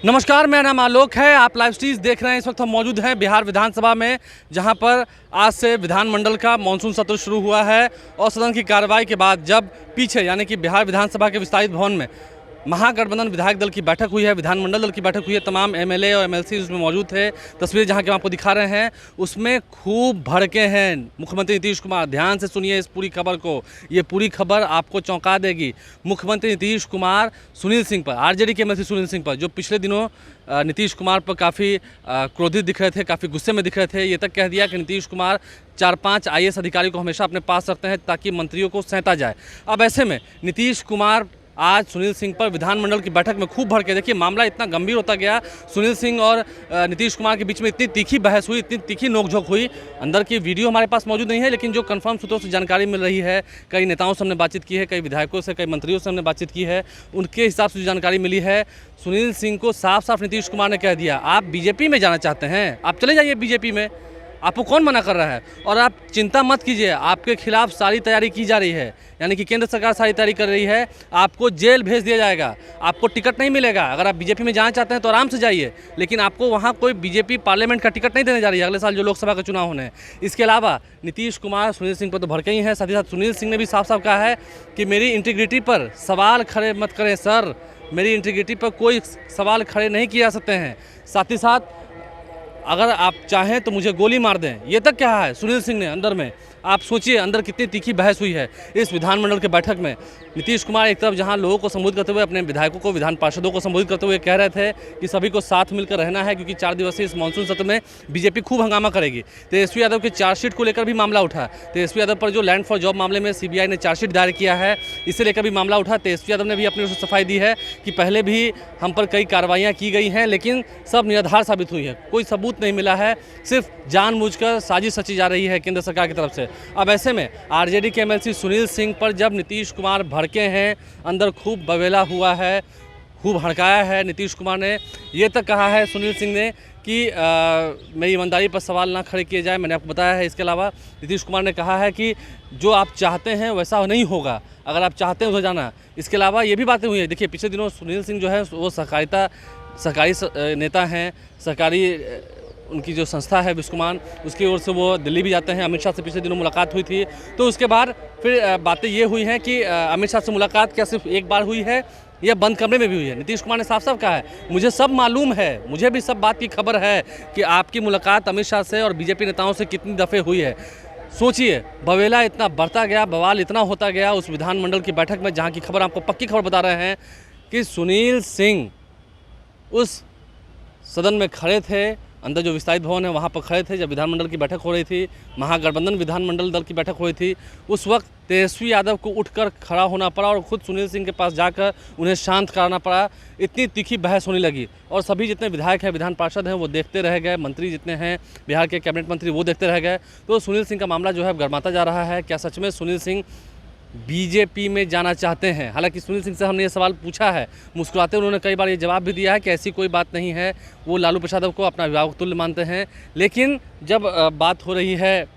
नमस्कार, मेरा नाम आलोक है। आप लाइव स्ट्रीज देख रहे हैं। इस वक्त हम मौजूद हैं बिहार विधानसभा में, जहां पर आज से विधानमंडल का मानसून सत्र शुरू हुआ है और सदन की कार्रवाई के बाद जब पीछे यानी कि बिहार विधानसभा के विस्तारित भवन में महागठबंधन विधायक दल की बैठक हुई है, विधानमंडल दल की बैठक हुई है, तमाम एमएलए और एमएलसी उसमें मौजूद थे। तस्वीर जहां के हम आपको दिखा रहे हैं उसमें खूब भड़के हैं मुख्यमंत्री नीतीश कुमार। ध्यान से सुनिए इस पूरी खबर को, ये पूरी खबर आपको चौंका देगी। मुख्यमंत्री नीतीश कुमार सुनील सिंह पर, आरजेडी के एमएलसी सुनील सिंह पर, जो पिछले दिनों नीतीश कुमार पर काफ़ी क्रोधित दिख रहे थे, काफ़ी गुस्से में दिख रहे थे, ये तक कह दिया कि नीतीश कुमार 4-5 आईएएस अधिकारी को हमेशा अपने पास रखते हैं ताकि मंत्रियों को सैंता जाए। अब ऐसे में नीतीश कुमार आज सुनील सिंह पर विधानमंडल की बैठक में खूब भड़के। देखिए, मामला इतना गंभीर होता गया। सुनील सिंह और नीतीश कुमार के बीच में इतनी तीखी बहस हुई, इतनी तीखी नोकझोंक हुई। अंदर की वीडियो हमारे पास मौजूद नहीं है, लेकिन जो कंफर्म सूत्रों से जानकारी मिल रही है, कई नेताओं से हमने बातचीत की है, कई विधायकों से, कई मंत्रियों से हमने बातचीत की है, उनके हिसाब से जो जानकारी मिली है, सुनील सिंह को साफ साफ नीतीश कुमार ने कह दिया, आप बीजेपी में जाना चाहते हैं, आप चले जाइए बीजेपी में, आपको कौन मना कर रहा है। और आप चिंता मत कीजिए, आपके खिलाफ सारी तैयारी की जा रही है, यानी कि केंद्र सरकार सारी तैयारी कर रही है, आपको जेल भेज दिया जाएगा, आपको टिकट नहीं मिलेगा। अगर आप बीजेपी में जाना चाहते हैं तो आराम से जाइए, लेकिन आपको वहाँ कोई बीजेपी पार्लियामेंट का टिकट नहीं देने जा रही है अगले साल जो लोकसभा का चुनाव होने हैं। इसके अलावा नीतीश कुमार सुनील सिंह पर तो भड़के ही हैं, साथ ही साथ सुनील सिंह ने भी साफ साफ कहा है कि मेरी इंटीग्रिटी पर सवाल खड़े मत करें सर, मेरी इंटीग्रिटी पर कोई सवाल खड़े नहीं किए जा सकते हैं। साथ ही साथ अगर आप चाहें तो मुझे गोली मार दें, ये तक कहा है सुनील सिंह ने अंदर में। आप सोचिए अंदर कितनी तीखी बहस हुई है इस विधानमंडल के बैठक में। नीतीश कुमार एक तरफ जहां लोगों को संबोधित करते हुए, अपने विधायकों को, विधान पार्षदों को संबोधित करते हुए कह रहे थे कि सभी को साथ मिलकर रहना है, क्योंकि 4 दिवसीय इस मानसून सत्र में बीजेपी खूब हंगामा करेगी। तेजस्वी यादव की चार्जशीट को लेकर भी मामला उठा। तेजस्वी यादव पर जो लैंड फॉर जॉब मामले में सीबीआई ने चार्जशीट दायर किया है, इसे लेकर भी मामला उठा। तेजस्वी यादव ने भी अपनी ओर से सफाई दी है कि पहले भी हम पर कई कार्रवाइयाँ की गई हैं, लेकिन सब निराधार साबित हुई है, कोई सबूत नहीं मिला है, सिर्फ जानबूझकर साजिश रची जा रही है केंद्र सरकार की तरफ से। अब ऐसे में आरजेडी के एमएलसी सुनील सिंह पर जब नीतीश कुमार भड़के हैं, अंदर खूब बवेला हुआ है, खूब हड़काया है नीतीश कुमार ने। ये तक कहा है सुनील सिंह ने कि मेरी ईमानदारी पर सवाल ना खड़े किए जाए, मैंने आपको बताया है। इसके अलावा नीतीश कुमार ने कहा है कि जो आप चाहते हैं वैसा नहीं होगा, अगर आप चाहते हैं उधर जाना। इसके अलावा ये भी बातें हुई है। देखिए, पिछले दिनों सुनील सिंह जो है वो सरकारी नेता हैं, सरकारी उनकी जो संस्था है विस्कुमान, उसकी ओर से वो दिल्ली भी जाते हैं। अमित शाह से पिछले दिनों मुलाकात हुई थी, तो उसके बाद फिर बातें ये हुई हैं कि अमित शाह से मुलाकात क्या सिर्फ एक बार हुई है या बंद कमरे में भी हुई है। नीतीश कुमार ने साफ साफ कहा है, मुझे सब मालूम है, मुझे भी सब बात की खबर है कि आपकी मुलाकात अमित शाह से और बीजेपी नेताओं से कितनी दफ़े हुई है। सोचिए, बवेला इतना बढ़ता गया, बवाल इतना होता गया उस विधानमंडल की बैठक में, जहाँ की खबर आपको पक्की खबर बता रहे हैं कि सुनील सिंह उस सदन में खड़े थे, अंदर जो विस्तारित भवन है वहाँ पर खड़े थे जब विधानमंडल की बैठक हो रही थी, महागठबंधन विधानमंडल दल की बैठक हो रही थी। उस वक्त तेजस्वी यादव को उठकर खड़ा होना पड़ा और खुद सुनील सिंह के पास जाकर उन्हें शांत कराना पड़ा। इतनी तीखी बहस होने लगी और सभी जितने विधायक हैं, विधान पार्षद हैं, वो देखते रह गए, मंत्री जितने हैं, बिहार के कैबिनेट मंत्री, वो देखते रह गए। तो सुनील सिंह का मामला जो है गरमाता जा रहा है। क्या सच में सुनील सिंह बीजेपी में जाना चाहते हैं? हालांकि सुनील सिंह से हमने ये सवाल पूछा है, मुस्कुराते उन्होंने कई बार ये जवाब भी दिया है कि ऐसी कोई बात नहीं है, वो लालू प्रसाद को अपना अभिभावक तुल्य मानते हैं। लेकिन जब बात हो रही है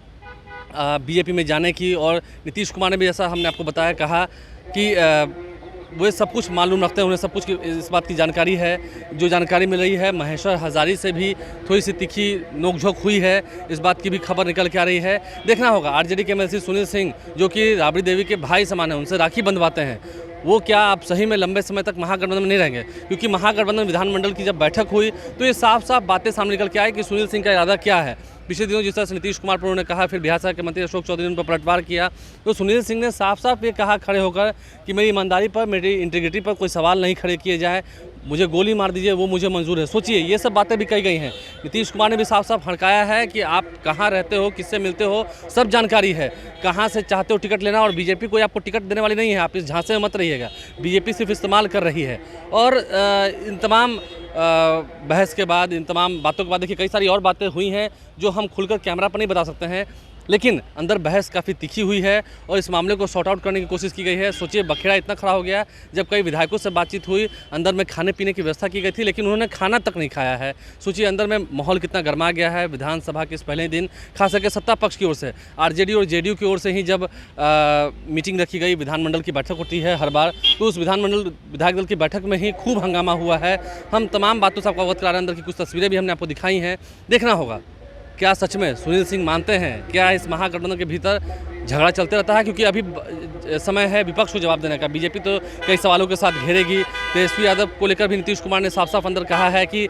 बीजेपी में जाने की, और नीतीश कुमार ने भी, जैसा हमने आपको बताया, कहा कि वो सब कुछ मालूम रखते हैं, उन्हें सब कुछ इस बात की जानकारी है। जो जानकारी मिल रही है, महेश्वर हजारी से भी थोड़ी सी तीखी नोकझोंक हुई है, इस बात की भी खबर निकल के आ रही है। देखना होगा आरजेडी के एमएलसी सुनील सिंह, जो कि राबड़ी देवी के भाई समान है, उनसे राखी बंधवाते हैं, वो क्या आप सही में लंबे समय तक महागठबंधन में नहीं रहेंगे? क्योंकि महागठबंधन विधानमंडल की जब बैठक हुई तो ये साफ साफ बातें सामने निकल के आई कि सुनील सिंह का इरादा क्या है। पिछले दिनों जिस तरह से नीतीश कुमार पर उन्होंने कहा, फिर बिहार सरकार के मंत्री अशोक चौधरी ने उन पर पलटवार किया, तो सुनील सिंह ने साफ साफ ये कहा खड़े होकर कि मेरी ईमानदारी पर, मेरी इंटीग्रिटी पर कोई सवाल नहीं खड़े किए जाए, मुझे गोली मार दीजिए, वो मुझे मंजूर है। सोचिए, ये सब बातें भी कही गई हैं। नीतीश कुमार ने भी साफ साफ हड़काया है कि आप कहाँ रहते हो, किससे मिलते हो, सब जानकारी है, कहाँ से चाहते हो टिकट लेना, और बीजेपी कोई आपको टिकट देने वाली नहीं है, आप इस झांसे में मत रहिएगा, बीजेपी सिर्फ इस्तेमाल कर रही है। और इन तमाम बहस के बाद, इन तमाम बातों के बाद देखिए कई सारी और बातें हुई हैं जो हम खुलकर कैमरा पर नहीं बता सकते हैं। लेकिन अंदर बहस काफ़ी तीखी हुई है और इस मामले को सॉर्ट आउट करने की कोशिश की गई है। सोचिए बखेड़ा इतना खड़ा हो गया जब कई विधायकों से बातचीत हुई, अंदर में खाने पीने की व्यवस्था की गई थी लेकिन उन्होंने खाना तक नहीं खाया है। सोचिए अंदर में माहौल कितना गर्मा गया है विधानसभा के इस पहले दिन, खास करके सत्ता पक्ष की ओर से, आरजेडी और जेडीयू की ओर से ही जब मीटिंग रखी गई, विधानमंडल की बैठक होती है हर बार, तो उस विधायक दल की बैठक में ही खूब हंगामा हुआ है। हम तमाम बातों से आपको अवगत करा रहे हैं, अंदर की कुछ तस्वीरें भी हमने आपको दिखाई हैं। देखना होगा क्या सच में सुनील सिंह मानते हैं, क्या इस महागठबंधन के भीतर झगड़ा चलते रहता है, क्योंकि अभी समय है विपक्ष को जवाब देने का। बीजेपी तो कई सवालों के साथ घेरेगी। तेजस्वी यादव को लेकर भी नीतीश कुमार ने साफ साफ अंदर कहा है कि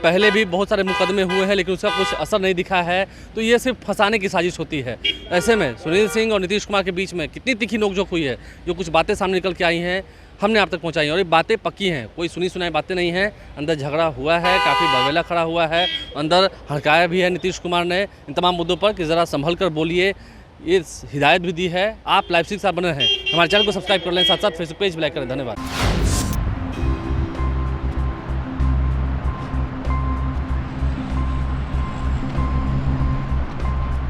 पहले भी बहुत सारे मुकदमे हुए हैं लेकिन उसका कुछ असर नहीं दिखा है, तो ये सिर्फ फंसाने की साजिश होती है। ऐसे में सुनील सिंह और नीतीश कुमार के बीच में कितनी तीखी नोकझोंक हुई है, जो कुछ बातें सामने निकल के आई हैं हमने आप तक पहुंचाई हैं और ये बातें पक्की हैं, कोई सुनी सुनाई बातें नहीं हैं। अंदर झगड़ा हुआ है, काफ़ी बलबेला खड़ा हुआ है, अंदर हड़काया भी है नीतीश कुमार ने इन तमाम मुद्दों पर कि ज़रा संभल कर बोलिए, ये हिदायत भी दी है। आप लाइव के साथ बने हैं, हमारे चैनल को सब्सक्राइब कर लें, साथ साथ फेसबुक पेज भी लाइक करें। धन्यवाद।